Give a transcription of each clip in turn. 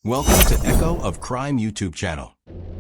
Welcome to Echo of Crime YouTube channel.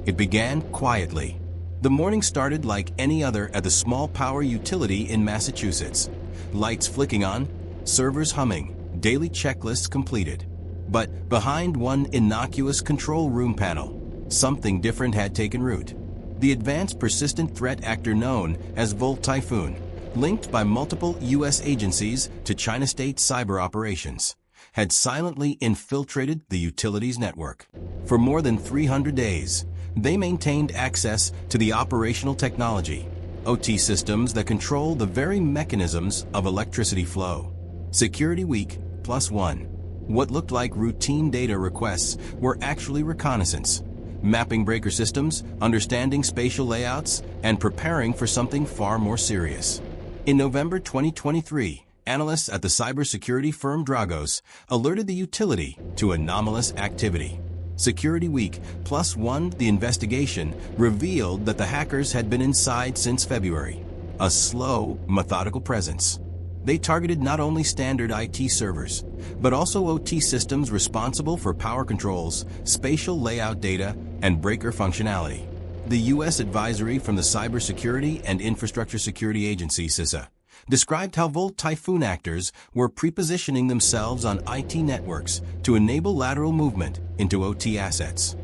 It began quietly. The morning started like any other at the small power utility in Massachusetts. Lights flicking on, servers humming, daily checklists completed. But behind one innocuous control room panel, something different had taken root. The advanced persistent threat actor known as Volt Typhoon, linked by multiple U.S. agencies to China state cyber operations, had silently infiltrated the utilities network. For more than 300 days, they maintained access to the operational technology, OT systems that control the very mechanisms of electricity flow. Security Week +1. What looked like routine data requests were actually reconnaissance, mapping breaker systems, understanding spatial layouts, and preparing for something far more serious. In November 2023, analysts at the cybersecurity firm Dragos alerted the utility to anomalous activity. Security Week +1, the investigation revealed that the hackers had been inside since February. A slow, methodical presence. They targeted not only standard IT servers, but also OT systems responsible for power controls, spatial layout data, and breaker functionality. The U.S. advisory from the Cybersecurity and Infrastructure Security Agency, CISA, described how Volt Typhoon actors were prepositioning themselves on IT networks to enable lateral movement into OT assets.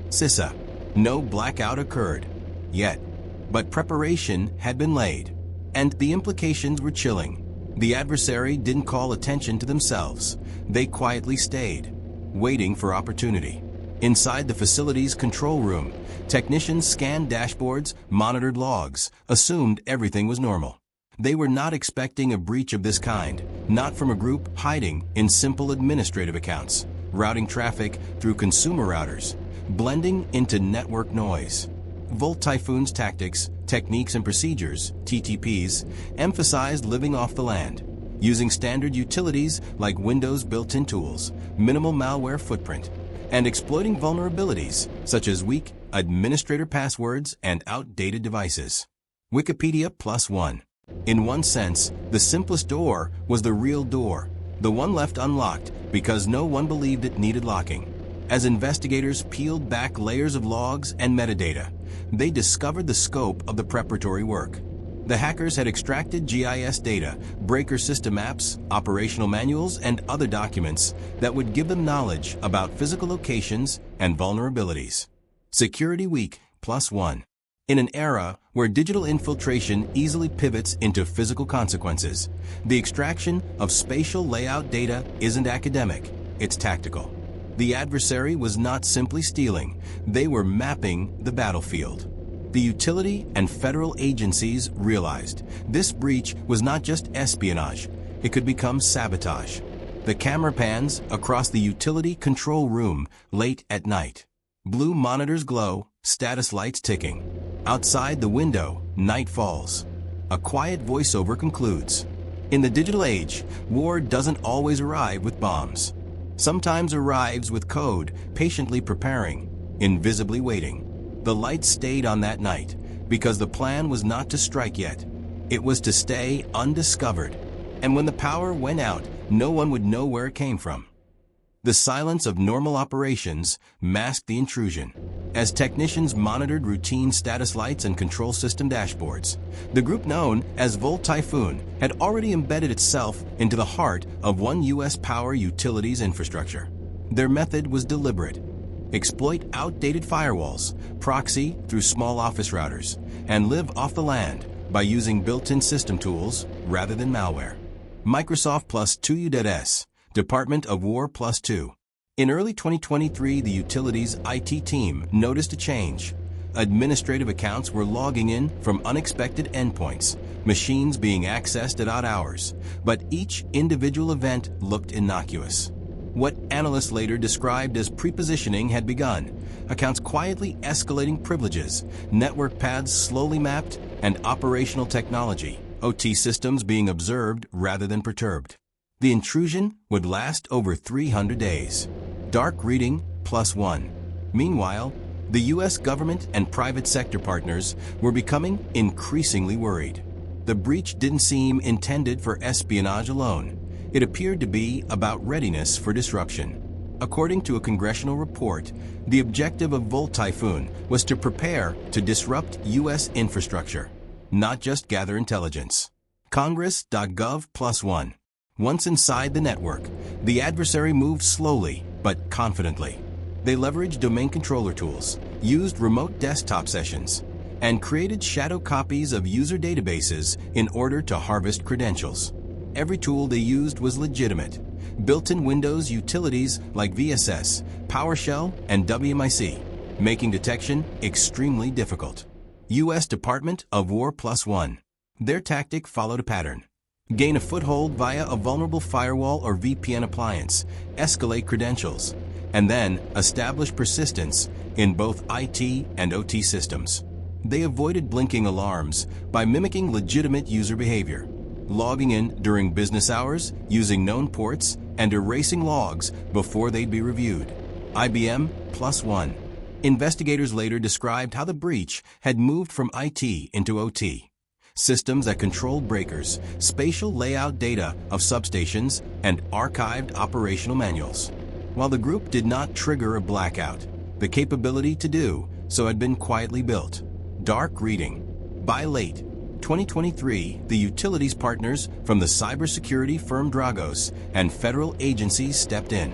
CISA, no blackout occurred yet, but preparation had been laid, and the implications were chilling. The adversary didn't call attention to themselves. They quietly stayed, waiting for opportunity. Inside the facility's control room, technicians scanned dashboards, monitored logs, assumed everything was normal. They were not expecting a breach of this kind, not from a group hiding in simple administrative accounts, routing traffic through consumer routers, blending into network noise. Volt Typhoon's tactics, techniques and procedures, TTPs, emphasized living off the land, using standard utilities like Windows built-in tools, minimal malware footprint, and exploiting vulnerabilities such as weak administrator passwords and outdated devices. Wikipedia +1. In one sense, the simplest door was the real door, the one left unlocked because no one believed it needed locking. As investigators peeled back layers of logs and metadata, they discovered the scope of the preparatory work. The hackers had extracted GIS data, breaker system apps, operational manuals, and other documents that would give them knowledge about physical locations and vulnerabilities. Security Week +1. In an era where digital infiltration easily pivots into physical consequences, the extraction of spatial layout data isn't academic, it's tactical. The adversary was not simply stealing, they were mapping the battlefield. The utility and federal agencies realized this breach was not just espionage, it could become sabotage. The camera pans across the utility control room late at night. Blue monitors glow, status lights ticking. Outside the window, night falls. A quiet voiceover concludes. In the digital age, war doesn't always arrive with bombs. Sometimes arrives with code, patiently preparing, invisibly waiting. The lights stayed on that night because the plan was not to strike yet. It was to stay undiscovered. And when the power went out, no one would know where it came from. The silence of normal operations masked the intrusion. As technicians monitored routine status lights and control system dashboards, the group known as Volt Typhoon had already embedded itself into the heart of one U.S. power utilities infrastructure. Their method was deliberate. Exploit outdated firewalls, proxy through small office routers, and live off the land by using built-in system tools rather than malware. Microsoft +2 UDS. Department of War +2. In early 2023, the utilities IT team noticed a change. Administrative accounts were logging in from unexpected endpoints, machines being accessed at odd hours, but each individual event looked innocuous. What analysts later described as prepositioning had begun, accounts quietly escalating privileges, network paths slowly mapped, and operational technology, OT systems being observed rather than perturbed. The intrusion would last over 300 days. Dark reading +1. Meanwhile, the U.S. government and private sector partners were becoming increasingly worried. The breach didn't seem intended for espionage alone. It appeared to be about readiness for disruption. According to a congressional report, the objective of Volt Typhoon was to prepare to disrupt U.S. infrastructure, not just gather intelligence. Congress.gov+1. Once inside the network, the adversary moved slowly but confidently. They leveraged domain controller tools, used remote desktop sessions, and created shadow copies of user databases in order to harvest credentials. Every tool they used was legitimate. Built-in Windows utilities like VSS, PowerShell, and WMIC, making detection extremely difficult. U.S. Department of War +1. Their tactic followed a pattern. Gain a foothold via a vulnerable firewall or VPN appliance, escalate credentials, and then establish persistence in both IT and OT systems. They avoided blinking alarms by mimicking legitimate user behavior, logging in during business hours using known ports and erasing logs before they'd be reviewed. IBM +1. Investigators later described how the breach had moved from IT into OT. Systems that controlled breakers, spatial layout data of substations, and archived operational manuals. While the group did not trigger a blackout, the capability to do so had been quietly built. Dark reading. By late 2023, the utilities partners from the cybersecurity firm Dragos and federal agencies stepped in.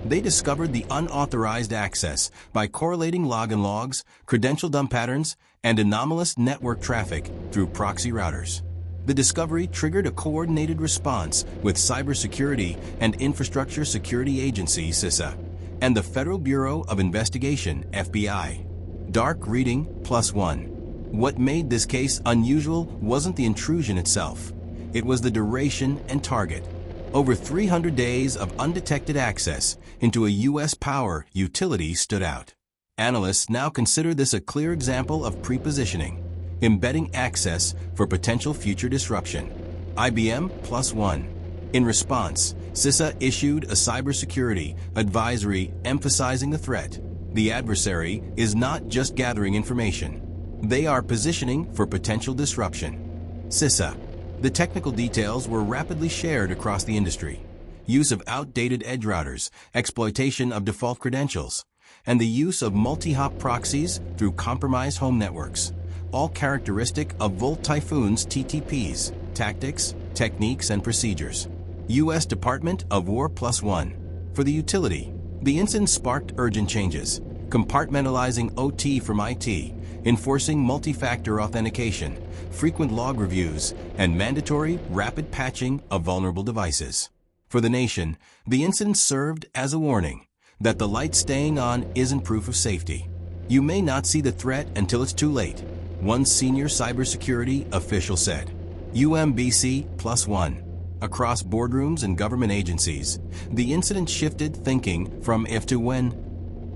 They discovered the unauthorized access by correlating login logs, credential dump patterns, and anomalous network traffic through proxy routers. The discovery triggered a coordinated response with Cybersecurity and Infrastructure Security Agency (CISA) and the Federal Bureau of Investigation (FBI). Dark reading +1. What made this case unusual wasn't the intrusion itself. It was the duration and target. Over 300 days of undetected access into a U.S. power utility stood out. Analysts now consider this a clear example of pre-positioning, embedding access for potential future disruption. IBM +1. In response, CISA issued a cybersecurity advisory emphasizing the threat. The adversary is not just gathering information. They are positioning for potential disruption. CISA. The technical details were rapidly shared across the industry. Use of outdated edge routers, exploitation of default credentials, and the use of multi-hop proxies through compromised home networks, all characteristic of Volt Typhoon's TTPs, tactics, techniques, and procedures. U.S. Department of War +1. For the utility, the incident sparked urgent changes, compartmentalizing OT from IT, enforcing multi-factor authentication, frequent log reviews, and mandatory rapid patching of vulnerable devices. For the nation, the incident served as a warning that the light staying on isn't proof of safety. You may not see the threat until it's too late, one senior cybersecurity official said. UMBC +1. Across boardrooms and government agencies, the incident shifted thinking from if to when.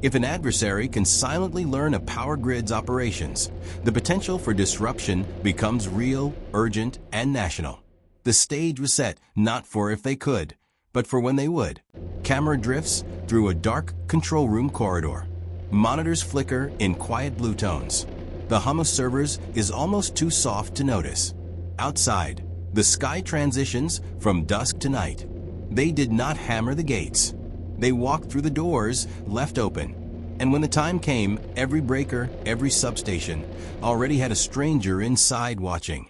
If an adversary can silently learn a power grid's operations, the potential for disruption becomes real, urgent, and national. The stage was set not for if they could, but for when they would. Camera drifts through a dark control room corridor. Monitors flicker in quiet blue tones. The hum of servers is almost too soft to notice. Outside, the sky transitions from dusk to night. They did not hammer the gates. They walked through the doors left open. And when the time came, every breaker, every substation, already had a stranger inside watching.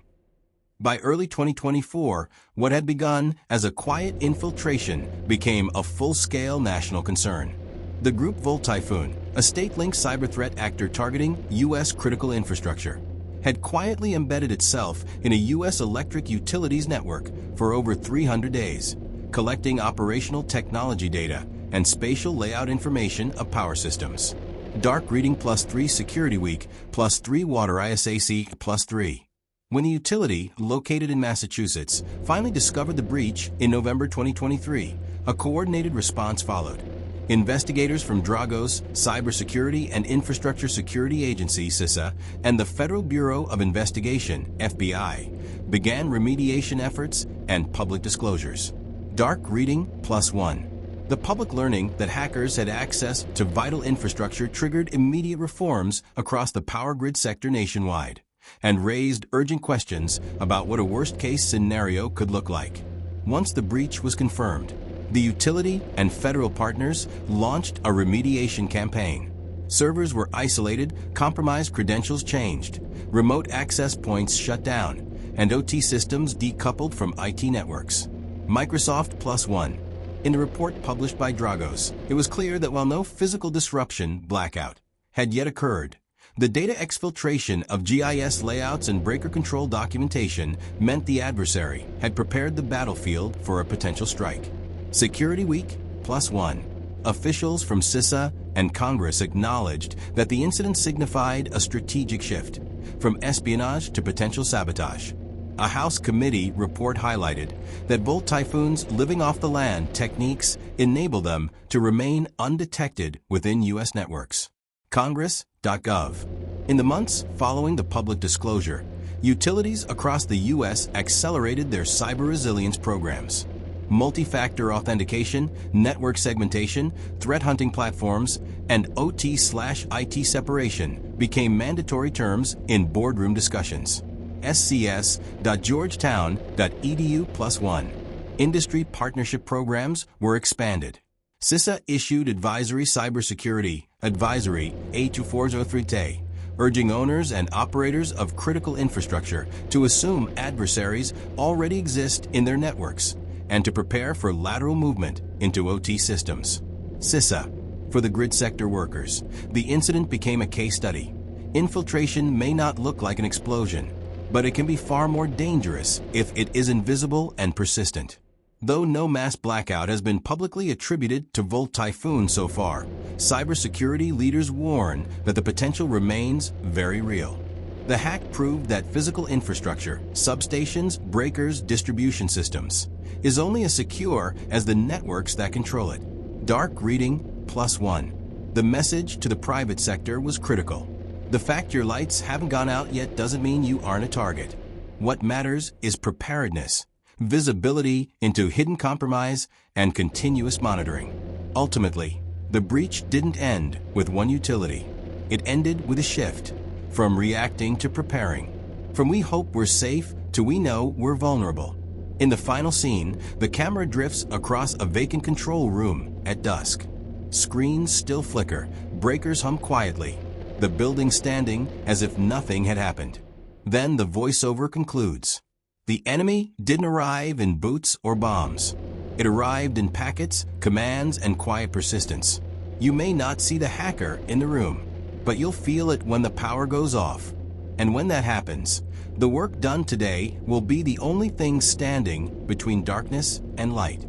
By early 2024, what had begun as a quiet infiltration became a full-scale national concern. The group Volt Typhoon, a state-linked cyber threat actor targeting U.S. critical infrastructure, had quietly embedded itself in a U.S. electric utilities network for over 300 days, collecting operational technology data and spatial layout information of power systems. Dark reading +3 Security Week +3 Water ISAC +3. When a utility located in Massachusetts finally discovered the breach in November 2023, a coordinated response followed. Investigators from Dragos, Cybersecurity and Infrastructure Security Agency (CISA) and the Federal Bureau of Investigation (FBI) began remediation efforts and public disclosures. Dark reading +1. The public learning that hackers had access to vital infrastructure triggered immediate reforms across the power grid sector nationwide and raised urgent questions about what a worst-case scenario could look like. Once the breach was confirmed, The utility and federal partners launched a remediation campaign. Servers were isolated, compromised credentials changed, remote access points shut down, and OT systems decoupled from IT networks. Microsoft +1. In a report published by Dragos, it was clear that while no physical disruption, blackout, had yet occurred, the data exfiltration of GIS layouts and breaker control documentation meant the adversary had prepared the battlefield for a potential strike. Security Week +1. Officials from CISA and Congress acknowledged that the incident signified a strategic shift, from espionage to potential sabotage. A House committee report highlighted that Volt Typhoon's living off the land techniques enable them to remain undetected within U.S. networks. Congress.gov. In the months following the public disclosure, utilities across the U.S. accelerated their cyber resilience programs. Multi-factor authentication, network segmentation, threat hunting platforms, and OT/IT separation became mandatory terms in boardroom discussions. scs.georgetown.edu +1. Industry partnership programs were expanded. CISA issued advisory cybersecurity, advisory A24030, urging owners and operators of critical infrastructure to assume adversaries already exist in their networks and to prepare for lateral movement into OT systems. CISA. For the grid sector workers, the incident became a case study. Infiltration may not look like an explosion, but it can be far more dangerous if it is invisible and persistent. Though no mass blackout has been publicly attributed to Volt Typhoon so far, cybersecurity leaders warn that the potential remains very real. The hack proved that physical infrastructure, substations, breakers, distribution systems, is only as secure as the networks that control it. Dark reading +1. The message to the private sector was critical. The fact your lights haven't gone out yet doesn't mean you aren't a target. What matters is preparedness, visibility into hidden compromise, and continuous monitoring. Ultimately, the breach didn't end with one utility. It ended with a shift, from reacting to preparing, from we hope we're safe to we know we're vulnerable. In the final scene, the camera drifts across a vacant control room at dusk. Screens still flicker, breakers hum quietly, the building standing as if nothing had happened. Then the voiceover concludes. The enemy didn't arrive in boots or bombs. It arrived in packets, commands, and quiet persistence. You may not see the hacker in the room, but you'll feel it when the power goes off. And when that happens, the work done today will be the only thing standing between darkness and light.